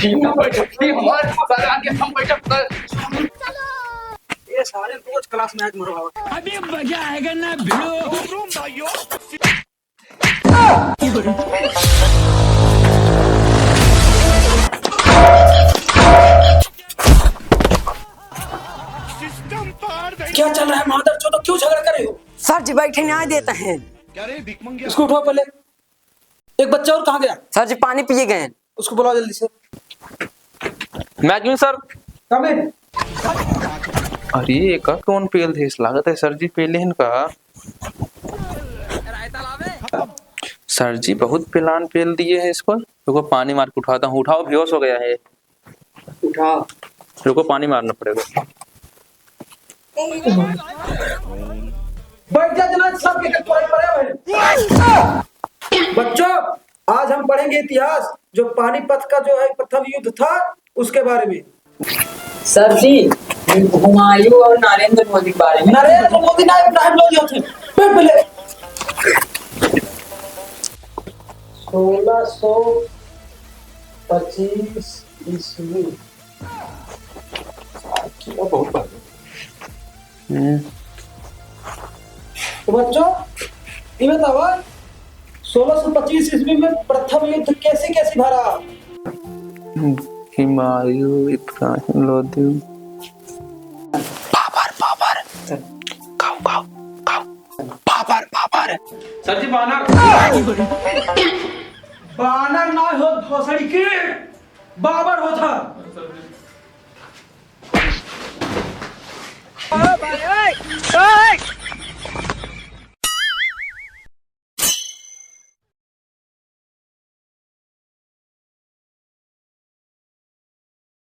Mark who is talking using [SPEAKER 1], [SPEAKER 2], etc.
[SPEAKER 1] ये सारे रोज क्लास में आज मरवा
[SPEAKER 2] अभी मजा आएगा ना भिड़ो।
[SPEAKER 1] क्या चल रहा है मादर चो, तो क्यों झगड़ा करे हो?
[SPEAKER 3] सर जी बैठे न्याय देते हैं।
[SPEAKER 1] इसको उठाओ पहले। एक बच्चा और कहाँ गया?
[SPEAKER 3] सर जी पानी पिए गए हैं।
[SPEAKER 1] उसको बुलाओ जल्दी से।
[SPEAKER 4] मैं क्यों सर?
[SPEAKER 1] कम इन।
[SPEAKER 4] अरे एका कौन पेल थे? इस लागत है सर जी पेले इनका। सर जी बहुत पिलान पेल दिए है इसको। रुको पानी मार के उठाता हूँ। उठाओ, बेहोश हो गया है।
[SPEAKER 1] उठा।
[SPEAKER 4] रुको पानी मारना पड़ेगा।
[SPEAKER 1] बैठ जा जनाब, सब एक पड़े बच्चों, आज हम पढ़ेंगे इतिहास। जो पानीपत का जो है प्रथम युद्ध था उसके बारे में।
[SPEAKER 5] सर जी हुमायूं और नरेंद्र मोदी के बारे में।
[SPEAKER 1] नरेंद्र मोदी ना इब्राहिम लोधी होते। पहले 1625 ईस्वी। बहुत तो बच्चों ये बताओ 1625 ईस्वी में प्रथम युद्ध कैसे कैसे भरा?
[SPEAKER 4] हुमायूं, इब्राहिम लोधी। बाबर बाबर। खाओ खाओ खाओ। बाबर बाबर। सर जी बानर।
[SPEAKER 1] बानर ना हो भोसड़ी के, बाबर होता।
[SPEAKER 2] ओए